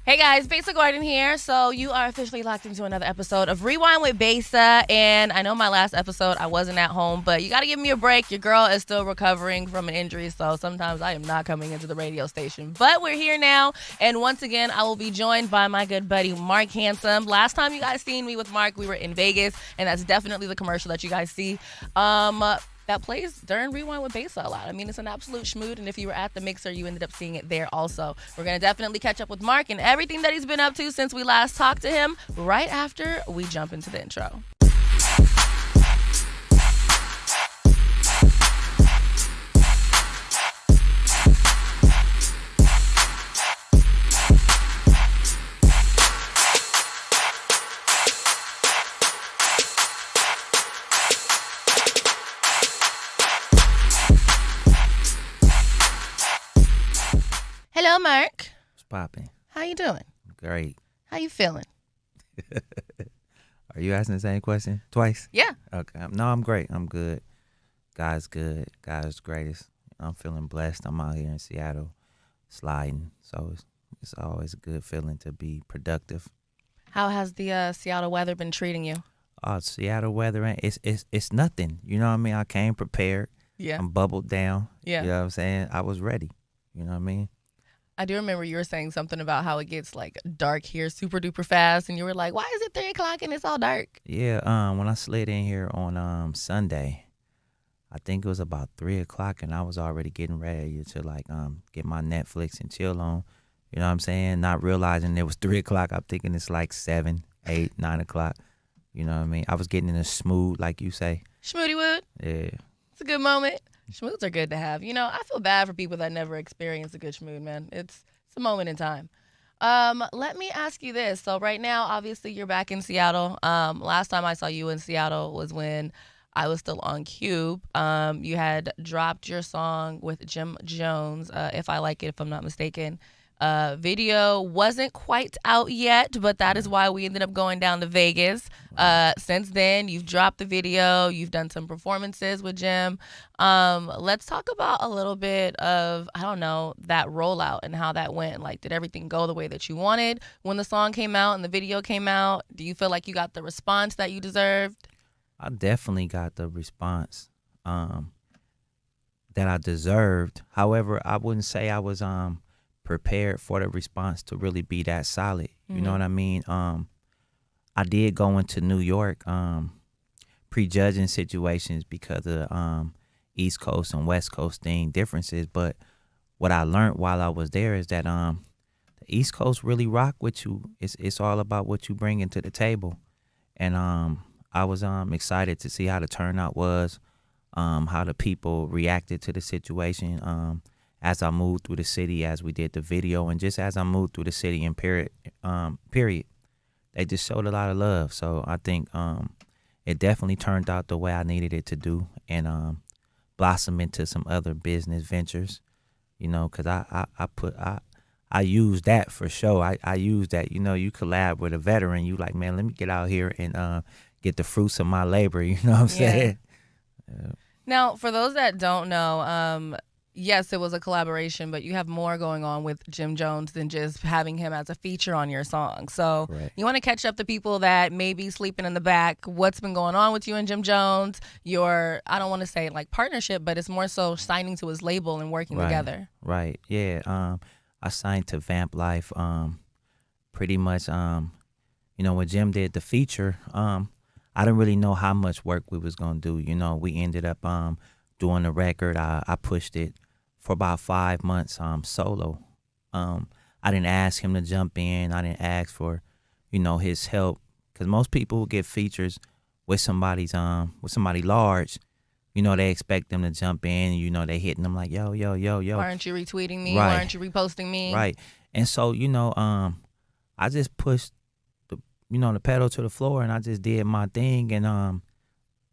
Hey guys, Besa Gordon here. So you are officially locked into another episode of Rewind with Besa. And I know my last episode I wasn't at home, but you got to give me a break. Your girl is still recovering from an injury, so sometimes I am not coming into the radio station. But we're here now, and once again, I will be joined by my good buddy Marc Handsome. Last time you guys seen me with Marc, we were in Vegas, and that's definitely the commercial that you guys see. That plays during Rewind with Besa a lot. I mean, it's an absolute schmood, and if you were at the mixer, you ended up seeing it there also. We're going to definitely catch up with Marc and everything that he's been up to since we last talked to him right after we jump into the intro. Hello, Marc. What's popping? How you doing? Great. How you feeling? Are you asking the same question twice? Yeah. Okay. No, I'm great. I'm good. God's good. God's greatest. I'm feeling blessed. I'm out here in Seattle sliding. So it's always a good feeling to be productive. How has the Seattle weather been treating you? Seattle weather, it's nothing. You know what I mean? I came prepared. Yeah. I'm bubbled down. Yeah. You know what I'm saying? I was ready. You know what I mean? I do remember you were saying something about how it gets like dark here super duper fast, and you were like, why is it 3 o'clock and it's all dark? Yeah, when I slid in here on Sunday, I think it was about 3 o'clock, and I was already getting ready to get my Netflix and chill on. You know what I'm saying? Not realizing it was 3 o'clock. I'm thinking it's like 7, 8, 9 o'clock. You know what I mean? I was getting in a smooth, like you say. Schmoody Wood. Yeah. It's a good moment. Schmoods are good to have. You know, I feel bad for people that never experience a good schmood, man. It's a moment in time. Let me ask you this. So right now, obviously, you're back in Seattle. Last time I saw you in Seattle was when I was still on Cube. You had dropped your song with Jim Jones, If I Like It, if I'm not mistaken. Video wasn't quite out yet, but that is why we ended up going down to Vegas. Since then, you've dropped the video. You've done some performances with Jim. Let's talk about a little bit of, I don't know, that rollout and how that went. Like, did everything go the way that you wanted when the song came out and the video came out? Do you feel like you got the response that you deserved? I definitely got the response that I deserved. However, I wouldn't say I was prepared for the response to really be that solid. You know what I mean? I did go into New York prejudging situations because of East Coast and West Coast thing differences. But what I learned while I was there is that the East Coast really rock with you. It's all about what you bring into the table. And I was excited to see how the turnout was, how the people reacted to the situation. As I moved through the city, as we did the video, and just as I moved through the city in period, they just showed a lot of love. So I think it definitely turned out the way I needed it to do, and blossom into some other business ventures, you know, because I use that for sure. I use that, you know, you collab with a veteran, you like, man, let me get out here and get the fruits of my labor, you know what I'm saying? Yeah. Now, for those that don't know, yes, it was a collaboration, but you have more going on with Jim Jones than just having him as a feature on your song. So You want to catch up the people that may be sleeping in the back. What's been going on with you and Jim Jones? Your, I don't want to say like partnership, but it's more so signing to his label and working together. Right. Yeah. I signed to Vamp Life. Pretty much, you know, when Jim did the feature, I didn't really know how much work we was gonna do. You know, we ended up doing the record. I pushed it for about 5 months solo. I didn't ask him to jump in. I didn't ask for, you know, his help, because most people who get features with somebody large, you know, they expect them to jump in. You know, they hitting them like, yo. Why aren't you retweeting me? Right. Why aren't you reposting me? Right. And so, you know, I just pushed the pedal to the floor, and I just did my thing, and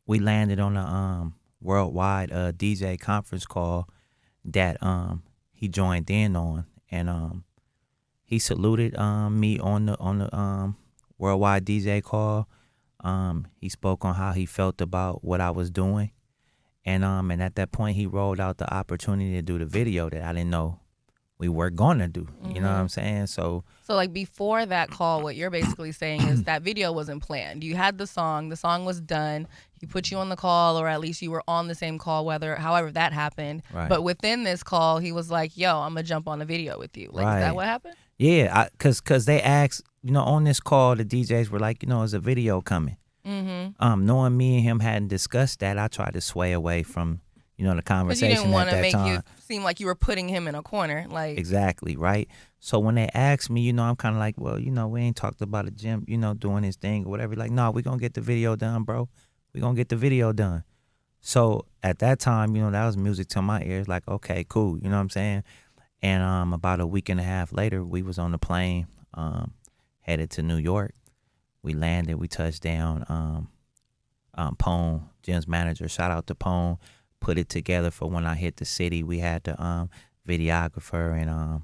we landed on a worldwide DJ conference call that he joined in on, and he saluted me on the worldwide DJ call. He spoke on how he felt about what I was doing, and at that point he rolled out the opportunity to do the video that I didn't know we were gonna do. You know what I'm saying? So So like before that call, what you're basically saying is that video wasn't planned. You had the song was done. He put you on the call, or at least you were on the same call, however that happened. Right. But within this call, he was like, "Yo, I'm gonna jump on a video with you." Like, is that Right. what happened? Yeah, cause they asked, on this call, the DJs were like, is a video coming? Knowing me and him hadn't discussed that, I tried to sway away from, the Because you conversation didn't want at to that make time. you seem like you were putting him in a corner. Like, Exactly, right? So when they asked me, I'm kind of like, well, we ain't talked about a gym, doing his thing or whatever. Like, no, we gonna get the video done, bro. We gonna get the video done. So at that time, that was music to my ears. Like, okay, cool. You know what I'm saying? And about a week and a half later, we was on the plane, headed to New York. We landed, we touched down. Pone, Jim's manager, shout out to Pone, put it together for when I hit the city. We had the videographer and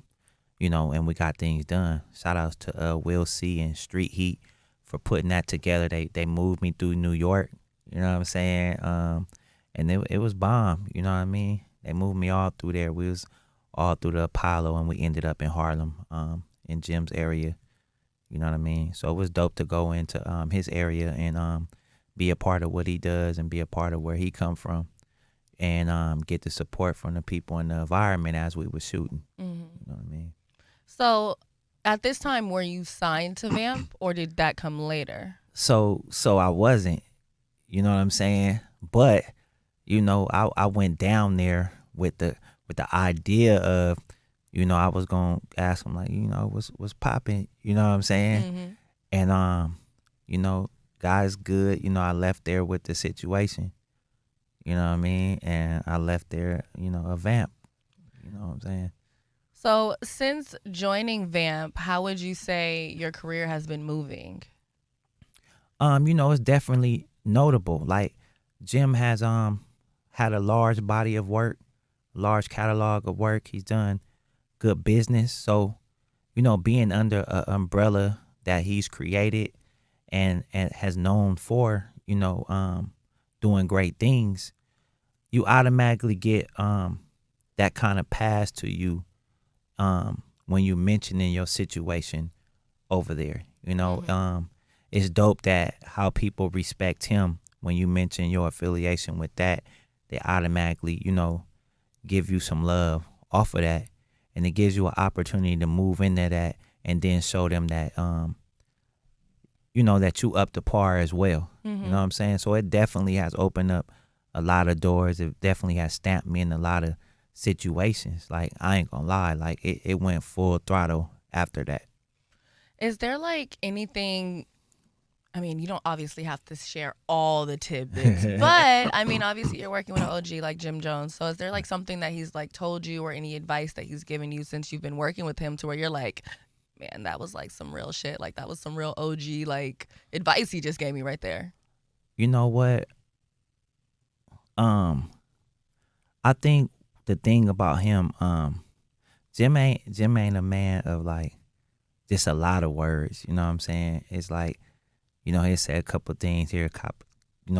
and we got things done. Shout outs to Will C and Street Heat for putting that together. They moved me through New York, you know what I'm saying? And it was bomb, you know what I mean? They moved me all through there. We was all through the Apollo, and we ended up in Harlem, in Jim's area. You know what I mean? So it was dope to go into his area and be a part of what he does and be a part of where he come from, and get the support from the people in the environment as we were shooting. You know what I mean? So at this time, were you signed to Vamp, or did that come later? So I wasn't, you know what I'm saying? But, I went down there with the idea of, I was gonna ask him, like, what's popping, you know what I'm saying? And God's good, I left there with the situation, you know what I mean? And I left there, a Vamp, you know what I'm saying? So since joining Vamp, how would you say your career has been moving? It's definitely notable. Like, Jim has had a large body of work, large catalog of work. He's done good business. So, being under an umbrella that he's created and has known for, doing great things, you automatically get that kind of pass to you when you mentioning your situation over there. It's dope that how people respect him when you mention your affiliation with that. They automatically, give you some love off of that, and it gives you an opportunity to move into that and then show them that that you up to par as well. You know what I'm saying? So it definitely has opened up a lot of doors. It definitely has stamped me in a lot of situations. Like, I ain't gonna lie, like it went full throttle after that. Is there like anything, I mean, you don't obviously have to share all the tidbits, but I mean, obviously you're working with an OG like Jim Jones. So is there like something that he's like told you, or any advice that he's given you since you've been working with him, to where you're like, man, that was like some real shit. Like, that was some real OG like advice he just gave me right there. You know what? I think the thing about him, Jim ain't a man of like just a lot of words. You know what I'm saying? It's like, he said a couple things here,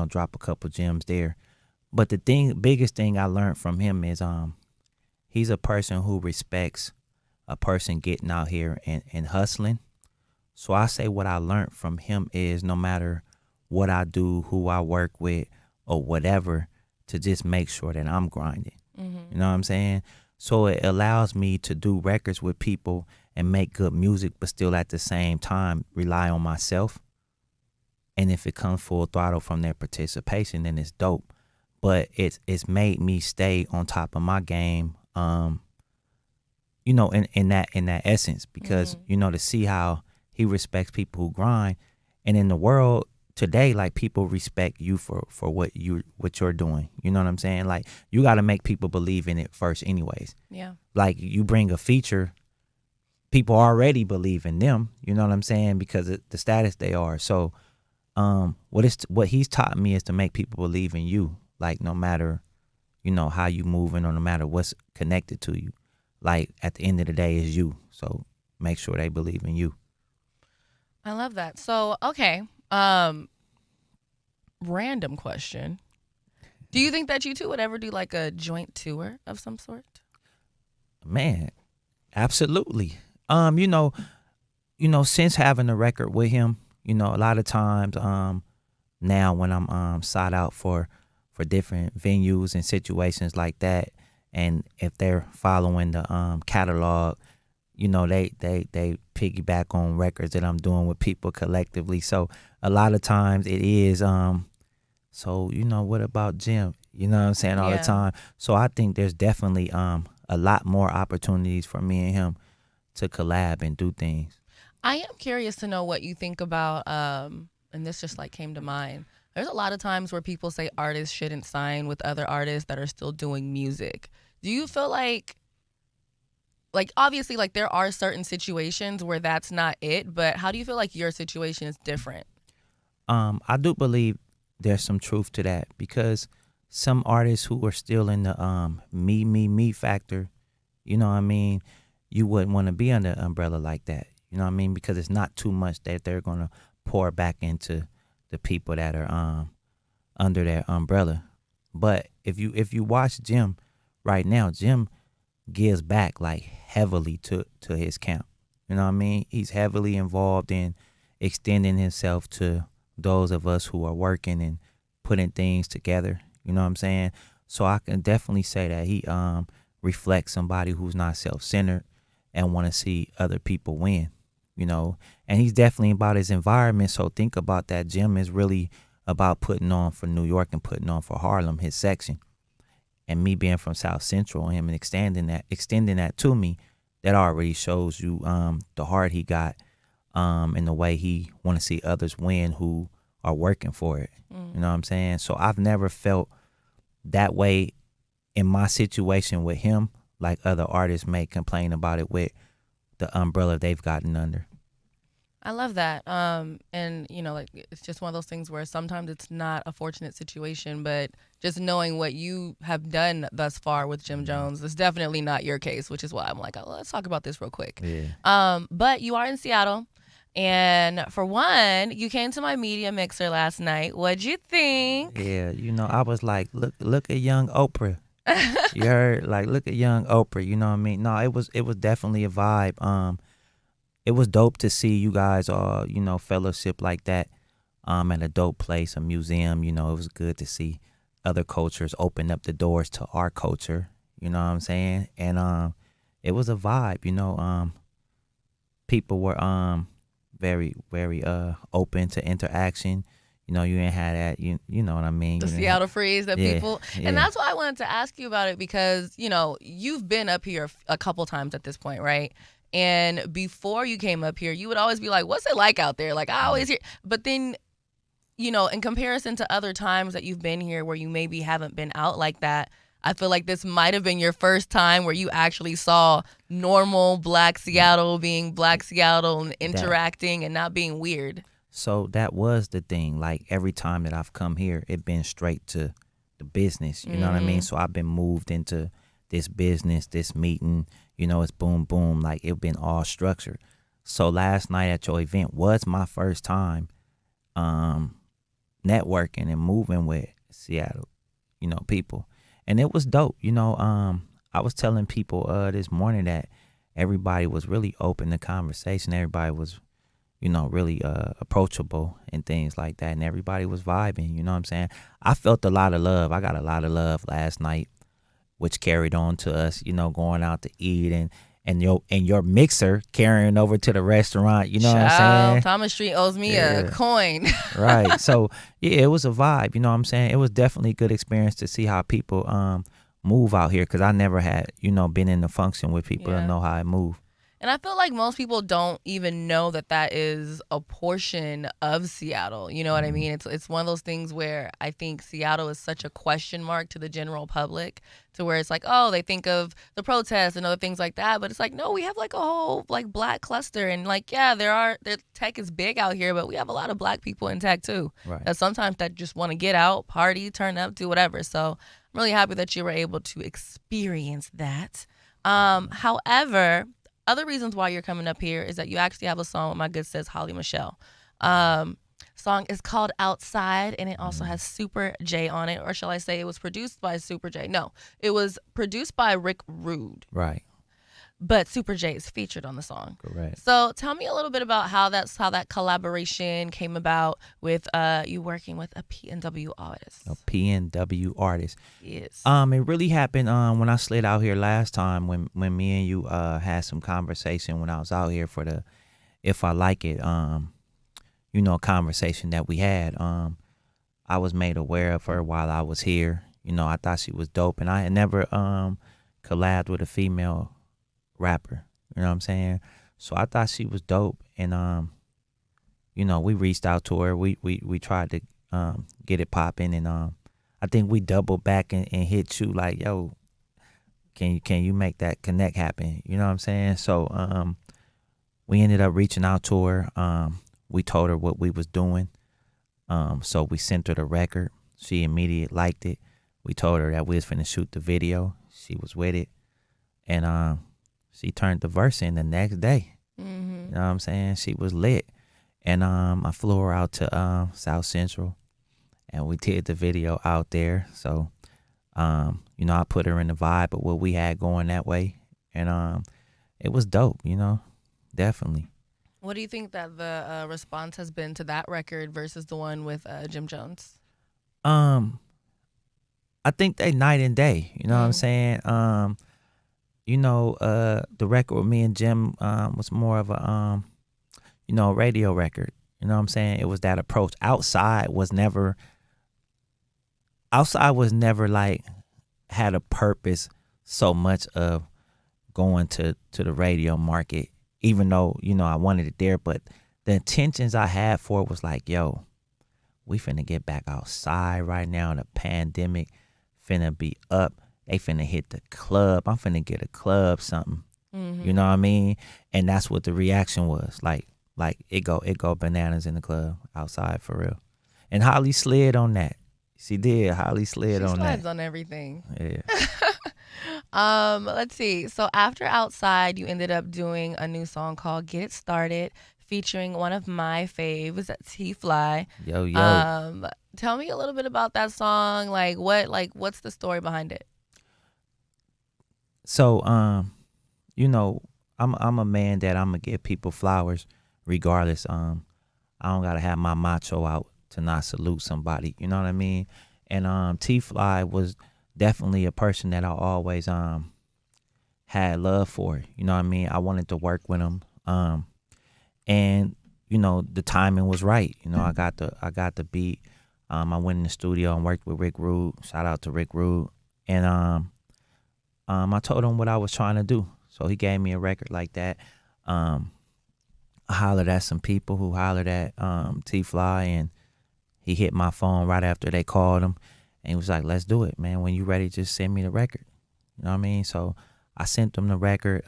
drop a couple gems there. But the biggest thing I learned from him is he's a person who respects a person getting out here and hustling. So I say what I learned from him is, no matter what I do, who I work with, or whatever, to just make sure that I'm grinding. You know what I'm saying? So it allows me to do records with people and make good music, but still at the same time rely on myself. And if it comes full throttle from their participation, then it's dope. But it's made me stay on top of my game, in that essence, because to see how he respects people who grind. And in the world today, like, people respect you for what you're doing. You know what I'm saying? Like, you got to make people believe in it first anyways. Yeah. Like, you bring a feature, people already believe in them, you know what I'm saying, because of the status they are. So what he's taught me is to make people believe in you, like, no matter how you moving, or no matter what's connected to you. Like, at the end of the day, is you. So make sure they believe in you. I love that. So, okay. Random question. Do you think that you two would ever do like a joint tour of some sort? Man, Absolutely. You know, since having a record with him, a lot of times, now when I'm sought out for different venues and situations like that, and if they're following the catalog, they piggyback on records that I'm doing with people collectively. So a lot of times it is so what about Jim? You know what I'm saying, all the Yeah. time. So I think there's definitely a lot more opportunities for me and him to collab and do things. I am curious to know what you think about, and this just like came to mind. There's a lot of times where people say artists shouldn't sign with other artists that are still doing music. Do you feel like obviously like there are certain situations where that's not it, but how do you feel like your situation is different? I do believe there's some truth to that because some artists who are still in the me factor, you know what I mean, you wouldn't want to be under an umbrella like that. You know what I mean? Because it's not too much that they're gonna pour back into the people that are under their umbrella. But if you watch Jim right now, Jim gives back like heavily to his camp. You know what I mean? He's heavily involved in extending himself to those of us who are working and putting things together. You know what I'm saying? So I can definitely say that he reflects somebody who's not self-centered and want to see other people win. And he's definitely about his environment. So think about that. Jim is really about putting on for New York and putting on for Harlem, his section. And me being from South Central and him and extending that to me, that already shows you the heart he got, and the way he want to see others win who are working for it. You know what I'm saying? So I've never felt that way in my situation with him, like other artists may complain about it with the umbrella they've gotten under. I love that. And like it's just one of those things where sometimes it's not a fortunate situation, but just knowing what you have done thus far with Jim Jones is definitely not your case, which is why I'm like, oh, let's talk about this real quick. Yeah. But you are in Seattle, and for one, you came to my media mixer last night. What'd you think? Yeah, I was like, look at young Oprah. You heard, like, look at young Oprah. You know what I mean? No, it was definitely a vibe. It was dope to see you guys all, fellowship like that, at a dope place, a museum. It was good to see other cultures open up the doors to our culture. You know what I'm saying? And it was a vibe. People were very very open to interaction. You ain't had that. You know what I mean? The You didn't Seattle freeze that yeah, people, yeah. and that's why I wanted to ask you about it because you've been up here a couple times at this point, right? And before you came up here, you would always be like, "What's it like out there?" Like I always hear, but then in comparison to other times that you've been here where you maybe haven't been out like that, I feel like this might have been your first time where you actually saw normal Black Seattle being Black Seattle and interacting and not being weird. So that was the thing. Like every time that I've come here, it been straight to the business. You know what I mean? So I've been moved into this business, this meeting. It's boom, boom. Like it been all structured. So last night at your event was my first time networking and moving with Seattle, people. And it was dope. I was telling people this morning that everybody was really open to conversation. Everybody was really approachable and things like that. And everybody was vibing, you know what I'm saying? I felt a lot of love. I got a lot of love last night, which carried on to us, going out to eat and your mixer carrying over to the restaurant, you know what I'm saying? Thomas Street owes me a coin. Right. So, yeah, it was a vibe, you know what I'm saying? It was definitely a good experience to see how people move out here because I never had, been in the function with people to know how it move. And I feel like most people don't even know that that is a portion of Seattle. You know what I mean? It's one of those things where I think Seattle is such a question mark to the general public to where it's like, oh, they think of the protests and other things like that. But it's like, no, we have like a whole like Black cluster. And like, yeah, their tech is big out here, but we have a lot of Black people in tech too. Right. That sometimes that just want to get out, party, turn up, do whatever. So I'm really happy that you were able to experience that. However, other reasons why you're coming up here is that you actually have a song with my good sis Holly Michelle. Song is called Outside, and it also has Super J on it, or shall I say it was produced by Super J? No, it was produced by Rick Rude. Right. but Super J is featured on the song. Correct. So tell me a little bit about how that collaboration came about with you working with a PNW artist. A PNW artist. Yes. It really happened when I slid out here last time when me and you had some conversation when I was out here for the If I Like It conversation that we had. I was made aware of her while I was here. I thought she was dope, and I had never collabed with a female rapper. You know what I'm saying? So I thought she was dope, and we reached out to her. We tried to get it popping, and I think we doubled back and hit you like, yo, can you make that connect happen? You know what I'm saying? So we ended up reaching out to her. We told her what we was doing. So we sent her the record. She immediately liked it. We told her that we was finna shoot the video. She was with it. And she turned the verse in the next day. Mm-hmm. You know what I'm saying? She was lit. And I flew her out to South Central, and we did the video out there. So, I put her in the vibe of what we had going that way. And it was dope, definitely. What do you think that the response has been to that record versus the one with Jim Jones? I think they night and day. You know what I'm saying? The record with me and Jim was more of a radio record. You know what I'm saying? It was that approach. Outside was never like had a purpose so much of going to the radio market, even though, I wanted it there. But the intentions I had for it was like, yo, we finna get back outside right now. The pandemic finna be up. They finna hit the club. I'm finna get a club something. Mm-hmm. You know what I mean? And that's what the reaction was. Like it go bananas in the club outside for real. And Holly slid on that. She did. Holly slid on that. She slides on everything. Yeah. Let's see. So after Outside, you ended up doing a new song called Get It Started, featuring one of my faves, T-Fly. Yo. Tell me a little bit about that song. What's the story behind it? So, I'm a man that I'm gonna give people flowers regardless. I don't gotta have my macho out to not salute somebody. You know what I mean? And T-Fly was definitely a person that I always had love for. You know what I mean? I wanted to work with him. And the timing was right. I got the beat. I went in the studio and worked with Rick Rude. Shout out to Rick Rude. And I told him what I was trying to do. So he gave me a record like that. I hollered at some people who hollered at T-Fly, and he hit my phone right after they called him. And he was like, let's do it, man. When you ready, just send me the record. You know what I mean? So I sent him the record.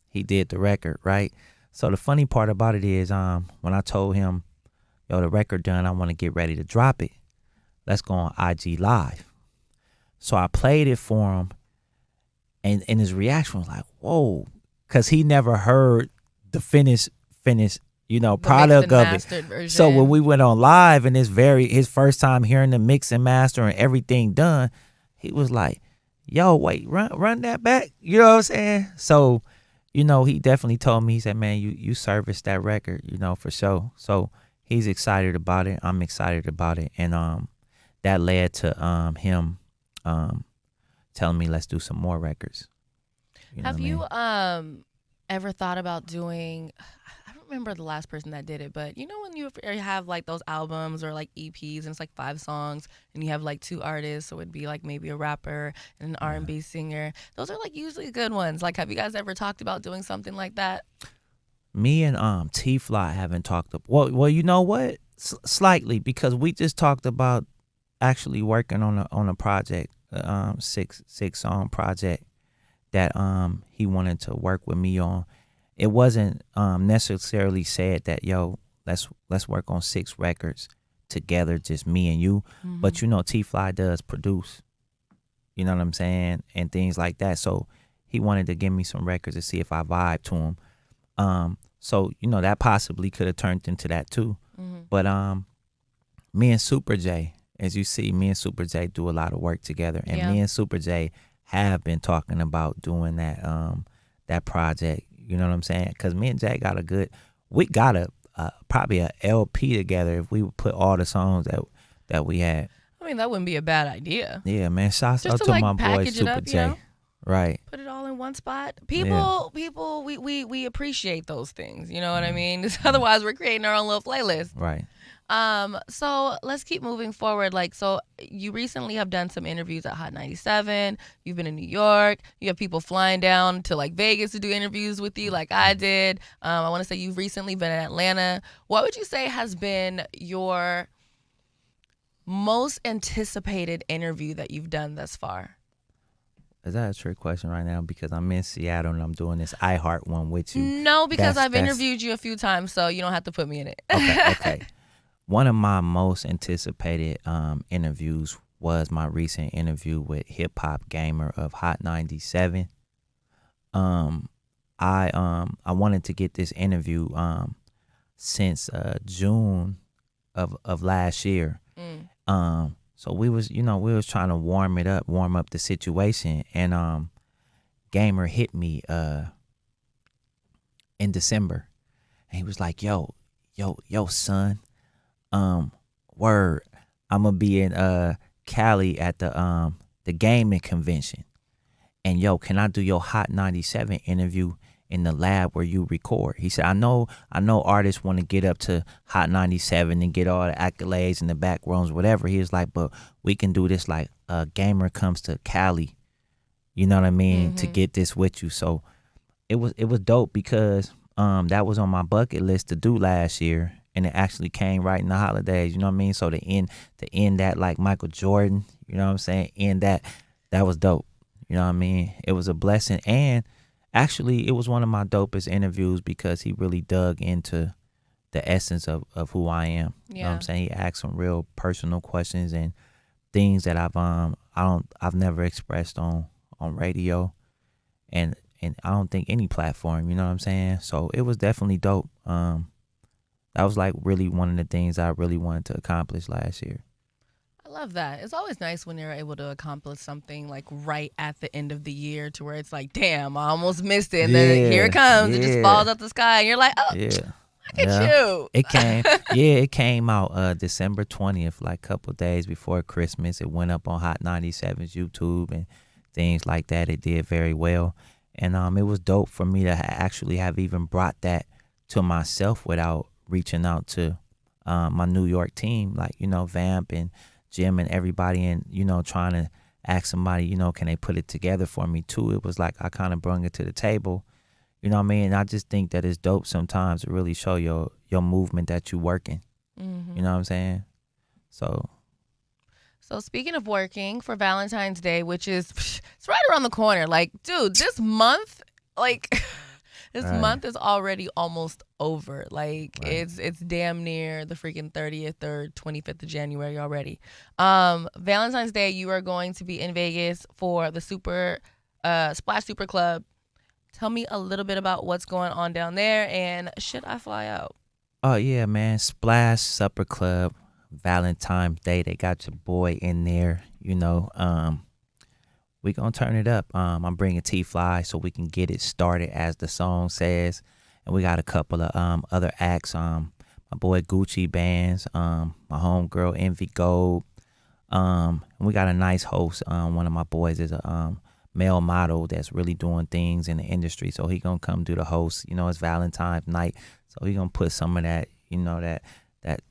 He did the record, right? So the funny part about it is when I told him, yo, the record done, I want to get ready to drop it. Let's go on IG Live. So I played it for him, and his reaction was like, whoa, because he never heard the finished product of it. Version. So when we went on live and his first time hearing the mix and master and everything done, he was like, yo, wait, run that back. You know what I'm saying? So, he definitely told me, he said, man, you serviced that record, for sure. So he's excited about it. I'm excited about it. And that led to him telling me, let's do some more records. Have you ever thought about doing, I don't remember the last person that did it, but when you have like those albums or like EPs and it's like 5 songs and you have like 2 artists, so it'd be like maybe a rapper and an R&B singer. Those are like usually good ones. Like, have you guys ever talked about doing something like that? Me and T-Fly haven't talked about, well, you know what? Slightly, because we just talked about actually working on a project, 6-song project that he wanted to work with me on. It wasn't necessarily said that, yo, let's work on 6 records together, just me and you. Mm-hmm. But T-Fly does produce, you know what I'm saying, and things like that. So he wanted to give me some records to see if I vibe to him. So that possibly could have turned into that too. Mm-hmm. But me and Super J, as you see, me and Super J do a lot of work together, and me and Super J have been talking about doing that that project. You know what I'm saying? Because me and Jay we got a probably a LP together if we would put all the songs that we had. I mean, that wouldn't be a bad idea. Yeah, man. Shouts Just out to to like my boy package it Super up, J. Right. Put it all in one spot. People, we appreciate those things. You know what I mean? Otherwise, we're creating our own little playlist. Right. So let's keep moving forward. Like, so you recently have done some interviews at Hot 97. You've been in New York. You have people flying down to like Vegas to do interviews with you, like I did. I want to say you've recently been in Atlanta. What would you say has been your most anticipated interview that you've done thus far? Is that a trick question right now? Because I'm in Seattle and I'm doing this iHeart one with you. No, because I've interviewed you a few times, so you don't have to put me in it. Okay. One of my most anticipated interviews was my recent interview with Hip Hop Gamer of Hot 97. I wanted to get this interview since June of last year. So we was trying to warm up the situation, and Gamer hit me in December, and he was like, yo, son, word, I'm gonna be in Cali at the gaming convention, and yo, can I do your Hot 97 interview in the lab where you record? He said, I know artists want to get up to Hot 97 and get all the accolades and the back rooms, whatever. He was like, but we can do this like a Gamer comes to Cali, you know what I mean, to get this with you. So it was dope because that was on my bucket list to do last year, and it actually came right in the holidays, you know what I mean? So to end that like Michael Jordan, you know what I'm saying, that was dope. You know what I mean? It was a blessing, and actually, it was one of my dopest interviews because he really dug into the essence of who I am. Yeah. You know what I'm saying? He asked some real personal questions and things that I've never expressed on radio, and I don't think any platform. You know what I'm saying? So it was definitely dope. That was like really one of the things I really wanted to accomplish last year. I love that. It's always nice when you're able to accomplish something like right at the end of the year, to where it's like, damn, I almost missed it. And then here it comes. It just falls out the sky. And you're like, oh, look at you. It came out December 20th, like a couple days before Christmas. It went up on Hot 97's YouTube and things like that. It did very well. And it was dope for me to actually have even brought that to myself without reaching out to my New York team, like, Vamp and Jim and everybody, and trying to ask somebody, can they put it together for me too. It was like I kind of brought it to the table, you know what I mean? And I just think that it's dope sometimes to really show your movement that you working. You know what I'm saying? So speaking of working, for Valentine's Day, which is it's right around the corner, like, dude, this month, like this month is already almost over. Like, it's damn near the freaking 30th or 25th of January already. Valentine's Day, you are going to be in Vegas for the Splash Super Club. Tell me a little bit about what's going on down there, and should I fly out? Oh yeah, man. Splash Supper Club, Valentine's Day. They got your boy in there, we gonna turn it up. I'm bringing T-Fly so we can get it started, as the song says. And we got a couple of other acts. My boy Gucci Bands, my homegirl Envy Gold. And we got a nice host. One of my boys is a male model that's really doing things in the industry. So he gonna come do the host. It's Valentine's night. So he gonna put some of that, that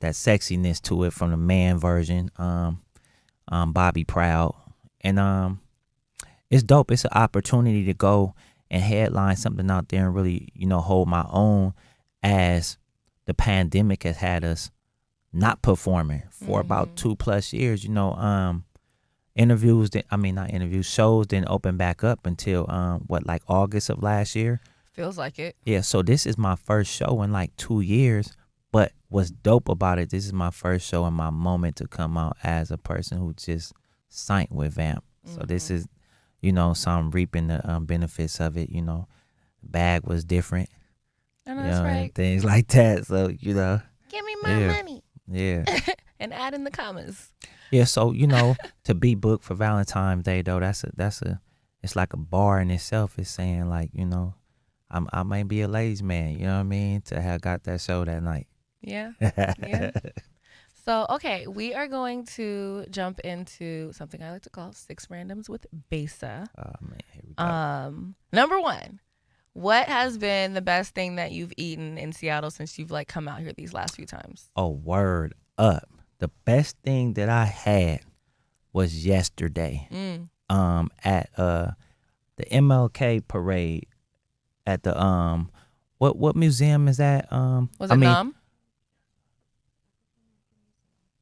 sexiness to it from the man version. Bobby Proud. And it's dope. It's an opportunity to go and headline something out there and really, hold my own, as the pandemic has had us not performing for about 2+ years. Shows didn't open back up until like August of last year. Feels like it. Yeah, so this is my first show in like 2 years. But what's dope about it, this is my first show and my moment to come out as a person who just signed with Vamp. So this is, so I'm reaping the benefits of it. The bag was different. I know that's right. And things like that. So, give me my money. Yeah. And add in the commas. Yeah, so, to be booked for Valentine's Day, though, it's like a bar in itself. It's saying, like, I might be a ladies man, you know what I mean, to have got that show that night. Yeah. Yeah. So, okay, we are going to jump into something I like to call Six Randoms with Besa. Oh man, here we go. Number one, what has been the best thing that you've eaten in Seattle since you've like come out here these last few times? Oh, word up. The best thing that I had was yesterday. At the MLK parade at the what museum is that? Was it Nom?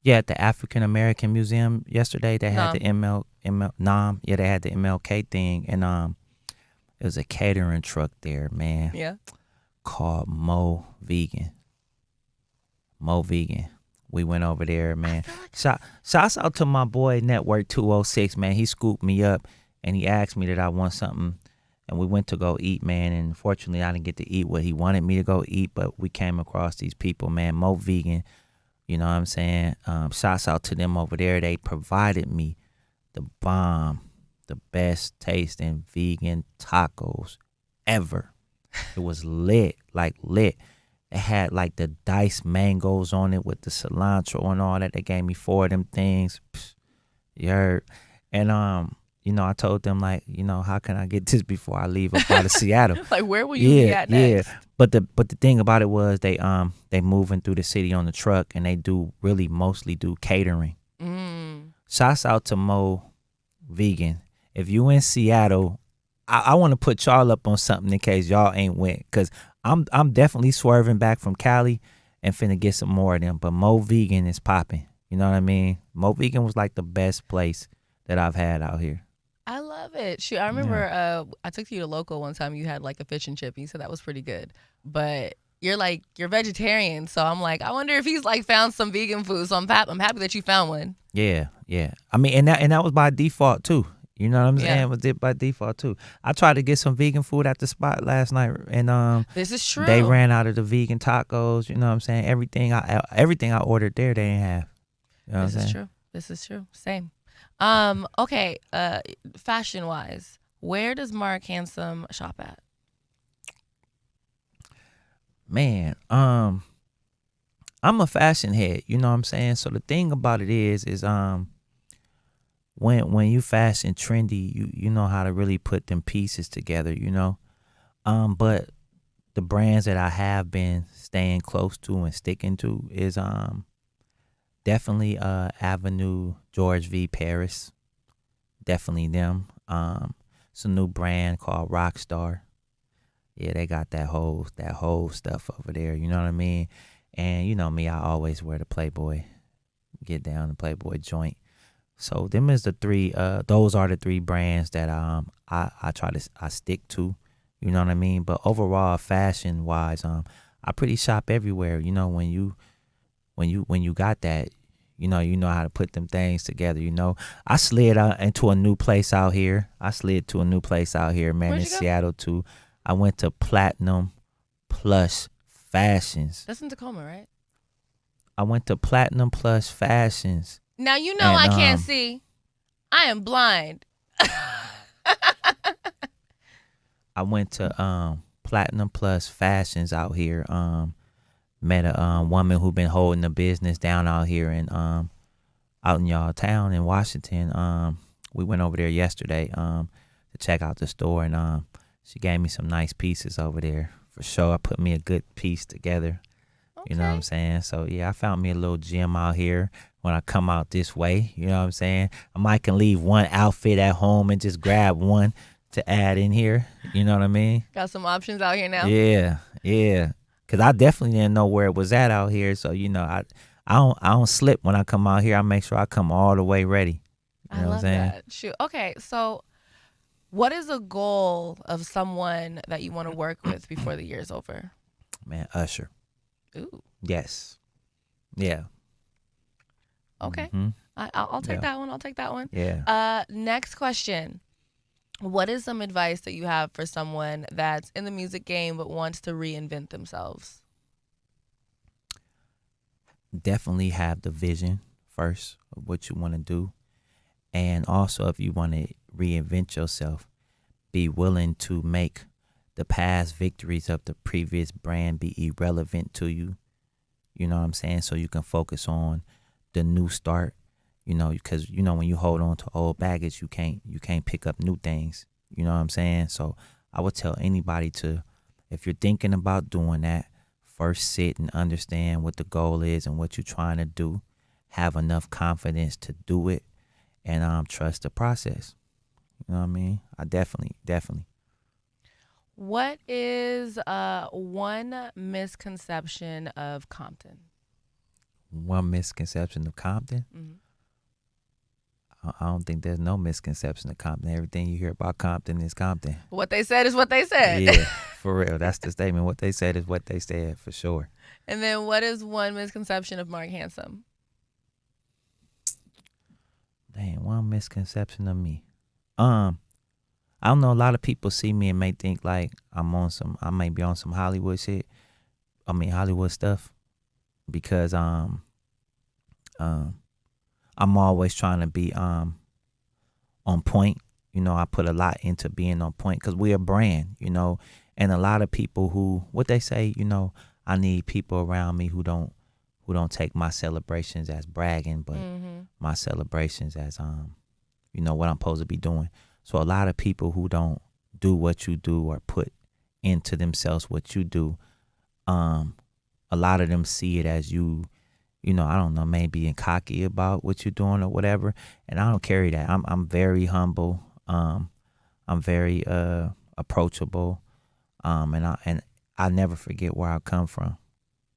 Yeah, at the African American Museum yesterday they had Nom. the ML Nom. Yeah, they had the MLK thing, and it was a catering truck there, man. Yeah. Called Mo Vegan. Mo Vegan. We went over there, man. Shouts out to my boy Network 206, man. He scooped me up and he asked me that I want something, and we went to go eat, man. And fortunately, I didn't get to eat what he wanted me to go eat, but we came across these people, man. Mo Vegan, you know what I'm saying? Shouts out to them over there. They provided me the bomb, the best tasting vegan tacos ever. It was lit, like lit. It had like the diced mangoes on it with the cilantro and all that. They gave me 4 of them things. Psh, you heard? And you know, I told them like, you know, how can I get this before I leave up out of Seattle? Like, where will you be at next? Yeah. But the thing about it was they moving through the city on the truck, and they do really mostly do catering. Shouts out to Mo Vegan. If you in Seattle, I want to put y'all up on something in case y'all ain't went, because I'm definitely swerving back from Cali and finna get some more of them. But Mo Vegan is popping. You know what I mean? Mo Vegan was like the best place that I've had out here. I love it. Shoot, I remember I took you to Local one time. You had like a fish and chip, and you said that was pretty good. But you're vegetarian, so I'm like, I wonder if he's like found some vegan food. So I'm happy that you found one. Yeah. I mean, and that was by default too. You know what I'm saying? It was by default too. I tried to get some vegan food at the spot last night, and this is true. They ran out of the vegan tacos. You know what I'm saying? Everything I ordered there, they didn't have. You know what I'm saying? This is true. Same. Okay. Fashion wise, where does Marc Handsome shop at? Man, I'm a fashion head. You know what I'm saying? So the thing about it is when you fashion trendy, you know how to really put them pieces together, you know. But the brands that I have been staying close to and sticking to is definitely Avenue George V Paris. Definitely them. It's a new brand called Rockstar. Yeah, they got that whole stuff over there, you know what I mean? And you know me, I always wear the Playboy. Get down the Playboy joint. So them is the three. Those are the 3 brands that I stick to. You know what I mean? But overall, fashion wise, I pretty shop everywhere. You know, when you got that, you know how to put them things together. You know, I slid into a new place out here. Man, in Seattle too. I went to Platinum Plus Fashions. That's in Tacoma, right? I went to Platinum Plus Fashions. Now, you know, I can't see. I am blind. I went to Platinum Plus Fashions out here. Met a woman who been holding the business down out here out in y'all town in Washington. We went over there yesterday to check out the store, and she gave me some nice pieces over there for sure. I put me a good piece together. Okay. You know what I'm saying? So yeah, I found me a little gym out here when I come out this way. You know what I'm saying? I might can leave one outfit at home and just grab one to add in here. You know what I mean? Got some options out here now. Yeah. Cause I definitely didn't know where it was at out here. So you know, I don't slip when I come out here. I make sure I come all the way ready. You know what I'm saying? That. Shoot. Okay, so what is a goal of someone that you want to work with before the year's over? Man, Usher. Ooh. Yes. Yeah. Okay. Mm-hmm. I'll take that one. I'll take that one. Yeah. Next question. What is some advice that you have for someone that's in the music game but wants to reinvent themselves? Definitely have the vision first of what you want to do. And also, if you want to reinvent yourself, be willing to make the past victories of the previous brand be irrelevant to you. You know what I'm saying? So you can focus on the new start. You know, because you know when you hold on to old baggage, you can't pick up new things. You know what I'm saying? So I would tell anybody to, if you're thinking about doing that, first sit and understand what the goal is and what you're trying to do. Have enough confidence to do it, and trust the process. You know what I mean? I definitely. What is one misconception of Compton? One misconception of Compton? Hmm. I don't think there's no misconception of Compton. Everything you hear about Compton is Compton. What they said is what they said. Yeah, for real. That's the statement. What they said is what they said, for sure. And then what is one misconception of Marc Handsome? Dang, one misconception of me. I don't know. A lot of people see me and may think like I may be on some Hollywood shit. I mean Hollywood stuff, because I'm always trying to be on point. You know, I put a lot into being on point because we're a brand. You know, and a lot of people who what they say. You know, I need people around me who don't take my celebrations as bragging, but my celebrations as you know, what I'm supposed to be doing. So a lot of people who don't do what you do or put into themselves what you do, a lot of them see it as you know, I don't know, maybe being cocky about what you're doing or whatever. And I don't carry that. I'm very humble. I'm very approachable. And I never forget where I come from.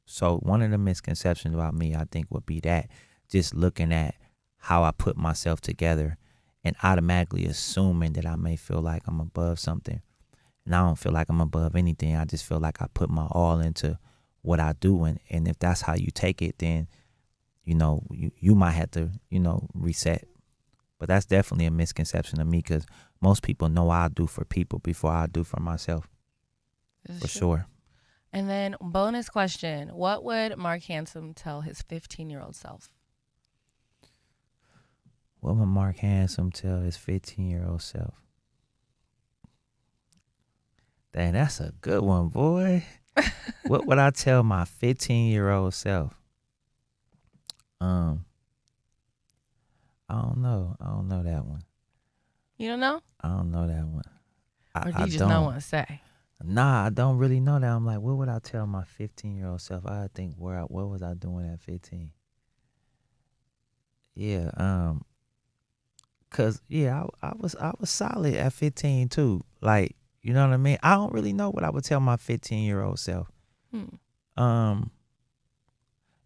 So one of the misconceptions about me, I think, would be that just looking at how I put myself together and automatically assuming that I may feel like I'm above something. And I don't feel like I'm above anything. I just feel like I put my all into what I do. And if that's how you take it, then, you know, you might have to, you know, reset. But that's definitely a misconception of me, because most people know I do for people before I do for myself. For sure. And then bonus question, what would Marc Handsome tell his 15-year-old self? What would Marc Handsome tell his 15-year-old self? Dang, that's a good one, boy. What would I tell my 15-year-old self? I don't know. I don't know that one. You don't know? I don't know that one. Or do you just not want to say? Nah, I don't really know that. I'm like, what would I tell my 15-year-old self? I think what was I doing at 15? Yeah, cause yeah, I was solid at 15 too. Like, you know what I mean? I don't really know what I would tell my 15-year-old self. Yeah,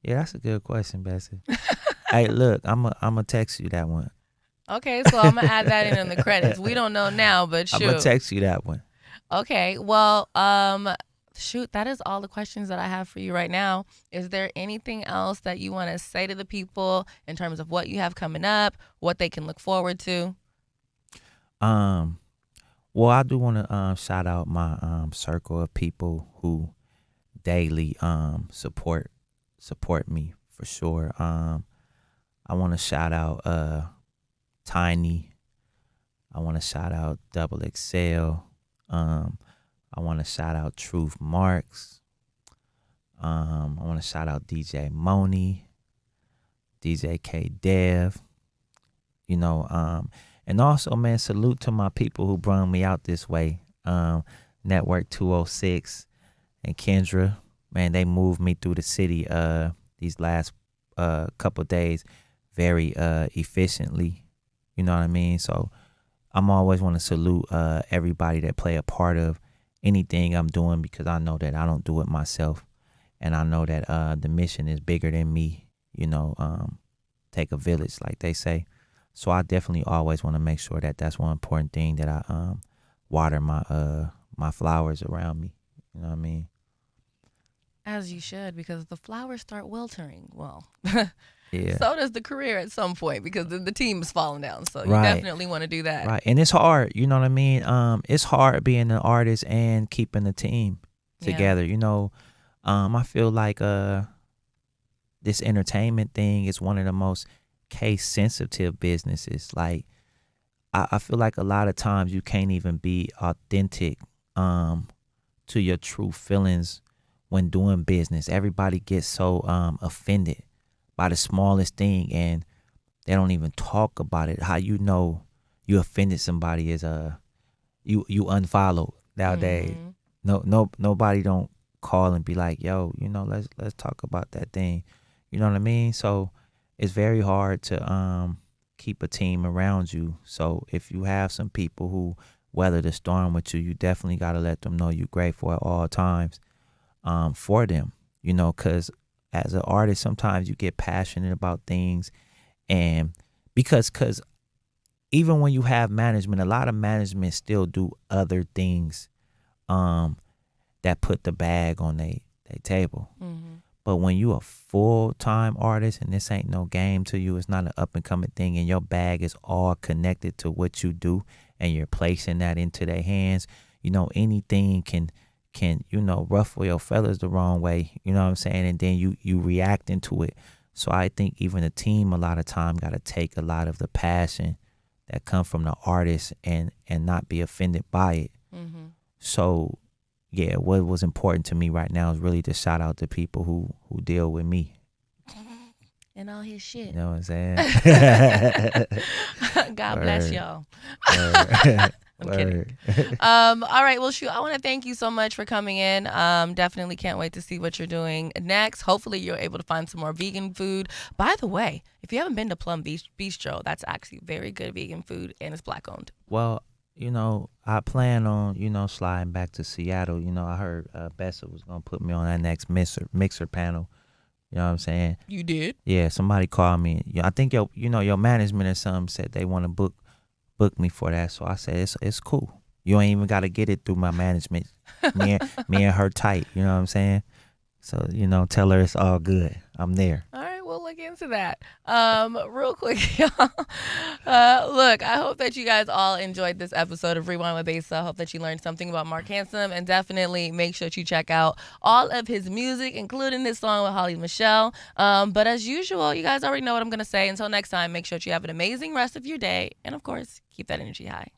that's a good question, Bessie. Hey, look, I'm a text you that one. Okay, so I'm gonna add that in the credits. We don't know now, but shoot. I'm gonna text you that one. Okay, well, shoot, that is all the questions that I have for you right now. Is there anything else that you want to say to the people in terms of what you have coming up, what they can look forward to? Well, I do want to shout out my circle of people who daily support me, for sure. I want to shout out Tiny. I want to shout out Double XL. I want to shout out Truth Marks. I want to shout out DJ Moni, DJ K Dev. You know, and also, man, salute to my people who brought me out this way. Network 206 and Kendra, man, they moved me through the city these last couple days very efficiently. You know what I mean? So I'm always want to salute everybody that play a part of anything I'm doing, because I know that I don't do it myself, and I know that the mission is bigger than me. You know, take a village, like they say. So I definitely always want to make sure that that's one important thing, that I water my flowers around me. You know what I mean? As you should, because if the flowers start wilting, well, yeah. So does the career at some point, because the team is falling down. So you Right. definitely want to do that. Right. And it's hard, you know what I mean? It's hard being an artist and keeping the team together. You know, I feel like this entertainment thing is one of the most case sensitive businesses. Like I feel like a lot of times you can't even be authentic to your true feelings when doing business. Everybody gets so offended by the smallest thing, and they don't even talk about it. How you know you offended somebody is you unfollowed nowadays. Mhm. Nobody don't call and be like, yo, let's talk about that thing. You know what I mean? So it's very hard to keep a team around you. So if you have some people who weather the storm with you, you definitely got to let them know you're grateful at all times for them. Because as an artist, sometimes you get passionate about things, and because even when you have management, a lot of management still do other things that put the bag on they table. Mhm. But when you a full-time artist and this ain't no game to you, it's not an up-and-coming thing, and your bag is all connected to what you do, and you're placing that into their hands, anything can ruffle your feathers the wrong way, you know what I'm saying? And then you react into it. So I think even a team a lot of time got to take a lot of the passion that come from the artist and not be offended by it. Mhm. So yeah, what was important to me right now is really to shout out to people who deal with me. And all his shit. You know what I'm saying? God bless Word. y'all. Word. I'm kidding. Word. All right. Well, shoot, I want to thank you so much for coming in. Definitely can't wait to see what you're doing next. Hopefully, you're able to find some more vegan food. By the way, if you haven't been to Plum Bistro, that's actually very good vegan food, and it's Black owned. Well, I plan on, sliding back to Seattle. I heard Besa was going to put me on that next mixer panel. You know what I'm saying? You did? Yeah, somebody called me. I think your management or something said they want to book me for that. So I said it's cool. You ain't even got to get it through my management. Me and her tight. You know what I'm saying? So tell her it's all good. I'm there. All right, we'll look into that. Real quick, y'all. Look, I hope that you guys all enjoyed this episode of Rewind with Besa. I hope that you learned something about Marc Handsome, and definitely make sure that you check out all of his music, including this song with Holly Michelle. But as usual, you guys already know what I'm going to say. Until next time, make sure that you have an amazing rest of your day, and of course, keep that energy high.